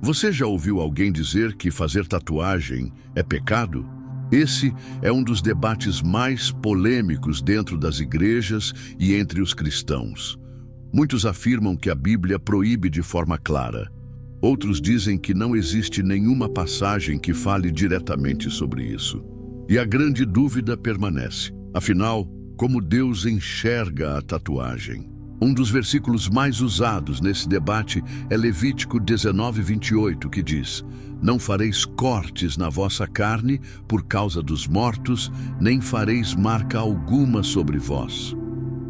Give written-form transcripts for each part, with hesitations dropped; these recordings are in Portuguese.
Você já ouviu alguém dizer que fazer tatuagem é pecado? Esse é um dos debates mais polêmicos dentro das igrejas e entre os cristãos. Muitos afirmam que a Bíblia proíbe de forma clara. Outros dizem que não existe nenhuma passagem que fale diretamente sobre isso. E a grande dúvida permanece. Afinal, como Deus enxerga a tatuagem? Um dos versículos mais usados nesse debate é Levítico 19:28, que diz: "Não fareis cortes na vossa carne por causa dos mortos, nem fareis marca alguma sobre vós."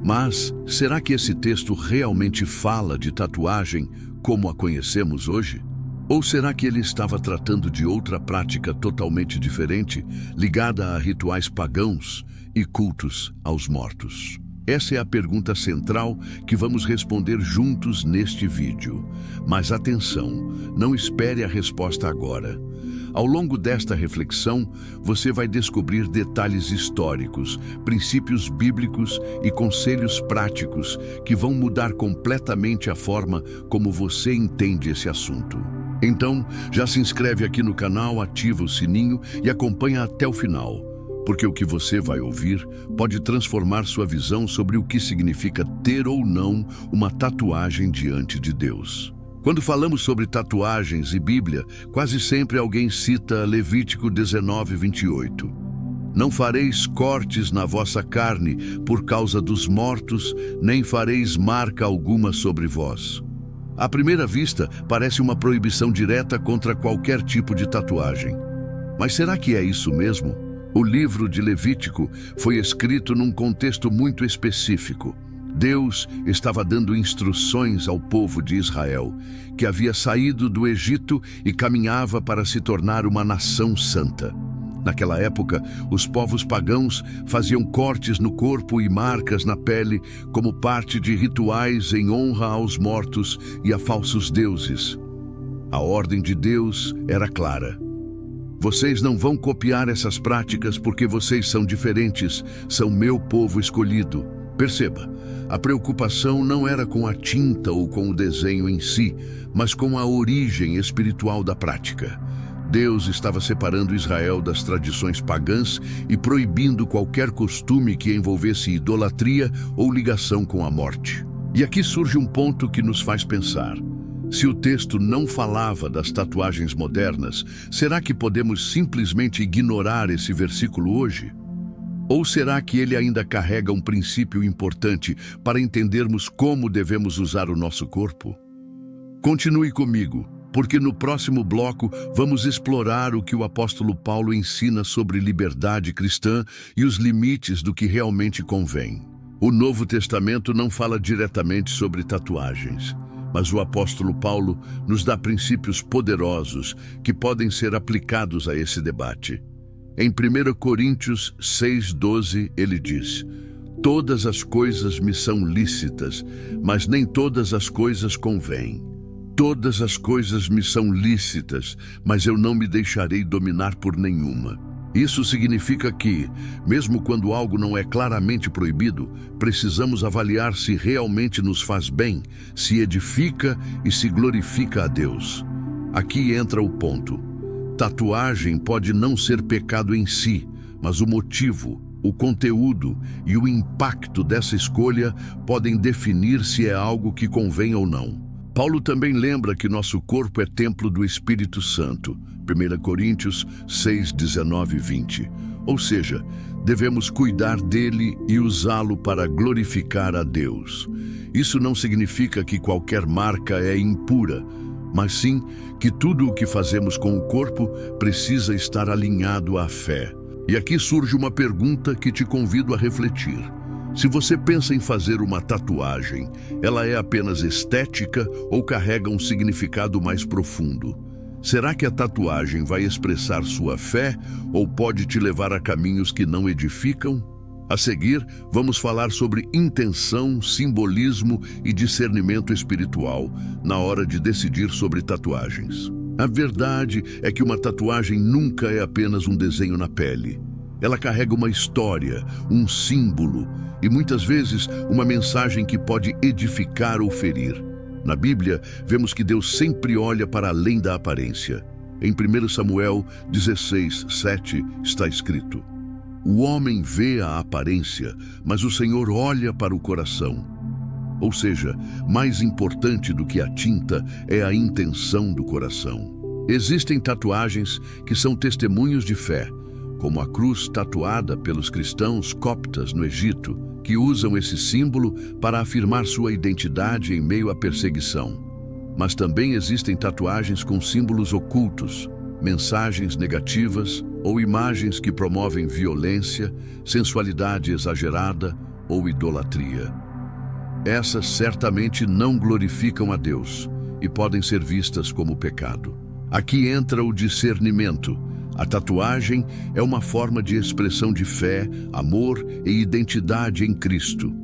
Mas, será que esse texto realmente fala de tatuagem como a conhecemos hoje? Ou será que ele estava tratando de outra prática totalmente diferente, ligada a rituais pagãos e cultos aos mortos? Essa é a pergunta central que vamos responder juntos neste vídeo. Mas atenção, não espere a resposta agora. Ao longo desta reflexão, você vai descobrir detalhes históricos, princípios bíblicos e conselhos práticos que vão mudar completamente a forma como você entende esse assunto. Então, já se inscreve aqui no canal, ativa o sininho e acompanha até o final, porque o que você vai ouvir pode transformar sua visão sobre o que significa ter ou não uma tatuagem diante de Deus. Quando falamos sobre tatuagens e Bíblia, quase sempre alguém cita Levítico 19:28. "Não fareis cortes na vossa carne por causa dos mortos, nem fareis marca alguma sobre vós." À primeira vista, parece uma proibição direta contra qualquer tipo de tatuagem. Mas será que é isso mesmo? O livro de Levítico foi escrito num contexto muito específico. Deus estava dando instruções ao povo de Israel, que havia saído do Egito e caminhava para se tornar uma nação santa. Naquela época, os povos pagãos faziam cortes no corpo e marcas na pele como parte de rituais em honra aos mortos e a falsos deuses. A ordem de Deus era clara: "Vocês não vão copiar essas práticas porque vocês são diferentes, são meu povo escolhido." Perceba, a preocupação não era com a tinta ou com o desenho em si, mas com a origem espiritual da prática. Deus estava separando Israel das tradições pagãs e proibindo qualquer costume que envolvesse idolatria ou ligação com a morte. E aqui surge um ponto que nos faz pensar. Se o texto não falava das tatuagens modernas, será que podemos simplesmente ignorar esse versículo hoje? Ou será que ele ainda carrega um princípio importante para entendermos como devemos usar o nosso corpo? Continue comigo, porque no próximo bloco vamos explorar o que o apóstolo Paulo ensina sobre liberdade cristã e os limites do que realmente convém. O Novo Testamento não fala diretamente sobre tatuagens, mas o apóstolo Paulo nos dá princípios poderosos que podem ser aplicados a esse debate. Em 1 Coríntios 6:12, ele diz: "Todas as coisas me são lícitas, mas nem todas as coisas convêm. Todas as coisas me são lícitas, mas eu não me deixarei dominar por nenhuma." Isso significa que, mesmo quando algo não é claramente proibido, precisamos avaliar se realmente nos faz bem, se edifica e se glorifica a Deus. Aqui entra o ponto. Tatuagem pode não ser pecado em si, mas o motivo, o conteúdo e o impacto dessa escolha podem definir se é algo que convém ou não. Paulo também lembra que nosso corpo é templo do Espírito Santo, 1 Coríntios 6:19 e 20. Ou seja, devemos cuidar dele e usá-lo para glorificar a Deus. Isso não significa que qualquer marca é impura, mas sim que tudo o que fazemos com o corpo precisa estar alinhado à fé. E aqui surge uma pergunta que te convido a refletir. Se você pensa em fazer uma tatuagem, ela é apenas estética ou carrega um significado mais profundo? Será que a tatuagem vai expressar sua fé ou pode te levar a caminhos que não edificam? A seguir, vamos falar sobre intenção, simbolismo e discernimento espiritual na hora de decidir sobre tatuagens. A verdade é que uma tatuagem nunca é apenas um desenho na pele. Ela carrega uma história, um símbolo e muitas vezes uma mensagem que pode edificar ou ferir. Na Bíblia, vemos que Deus sempre olha para além da aparência. Em 1 Samuel 16:7 está escrito: "O homem vê a aparência, mas o Senhor olha para o coração." Ou seja, mais importante do que a tinta é a intenção do coração. Existem tatuagens que são testemunhos de fé, como a cruz tatuada pelos cristãos coptas no Egito, que usam esse símbolo para afirmar sua identidade em meio à perseguição. Mas também existem tatuagens com símbolos ocultos, mensagens negativas ou imagens que promovem violência, sensualidade exagerada ou idolatria. Essas certamente não glorificam a Deus e podem ser vistas como pecado. Aqui entra o discernimento. A tatuagem é uma forma de expressão de fé, amor e identidade em Cristo,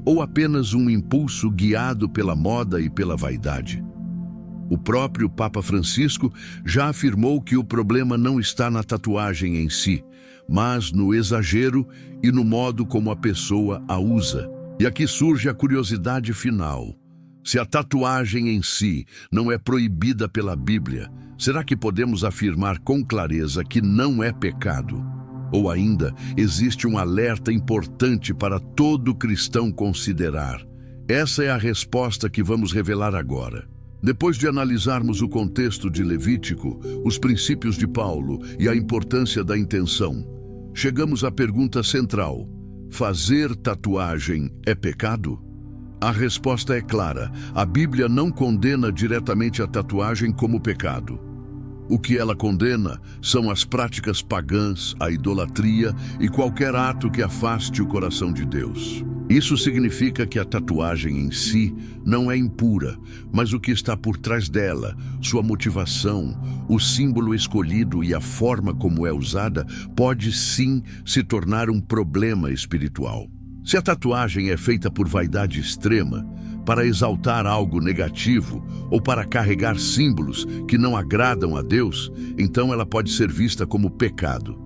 ou apenas um impulso guiado pela moda e pela vaidade. O próprio Papa Francisco já afirmou que o problema não está na tatuagem em si, mas no exagero e no modo como a pessoa a usa. E aqui surge a curiosidade final. Se a tatuagem em si não é proibida pela Bíblia, será que podemos afirmar com clareza que não é pecado? Ou ainda, existe um alerta importante para todo cristão considerar? Essa é a resposta que vamos revelar agora. Depois de analisarmos o contexto de Levítico, os princípios de Paulo e a importância da intenção, chegamos à pergunta central: fazer tatuagem é pecado? A resposta é clara. A Bíblia não condena diretamente a tatuagem como pecado. O que ela condena são as práticas pagãs, a idolatria e qualquer ato que afaste o coração de Deus. Isso significa que a tatuagem em si não é impura, mas o que está por trás dela, sua motivação, o símbolo escolhido e a forma como é usada, pode sim se tornar um problema espiritual. Se a tatuagem é feita por vaidade extrema, para exaltar algo negativo ou para carregar símbolos que não agradam a Deus, então ela pode ser vista como pecado.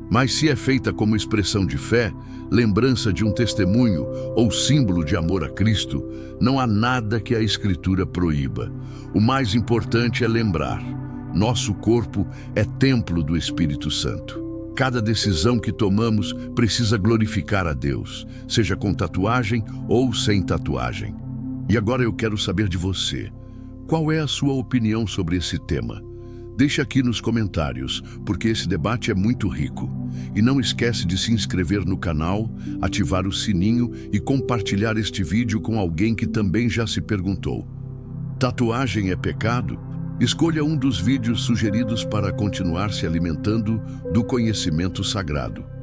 Mas se é feita como expressão de fé, lembrança de um testemunho ou símbolo de amor a Cristo, não há nada que a Escritura proíba. O mais importante é lembrar: nosso corpo é templo do Espírito Santo. Cada decisão que tomamos precisa glorificar a Deus, seja com tatuagem ou sem tatuagem. E agora eu quero saber de você. Qual é a sua opinião sobre esse tema? Deixe aqui nos comentários, porque esse debate é muito rico. E não esquece de se inscrever no canal, ativar o sininho e compartilhar este vídeo com alguém que também já se perguntou: tatuagem é pecado? Escolha um dos vídeos sugeridos para continuar se alimentando do conhecimento sagrado.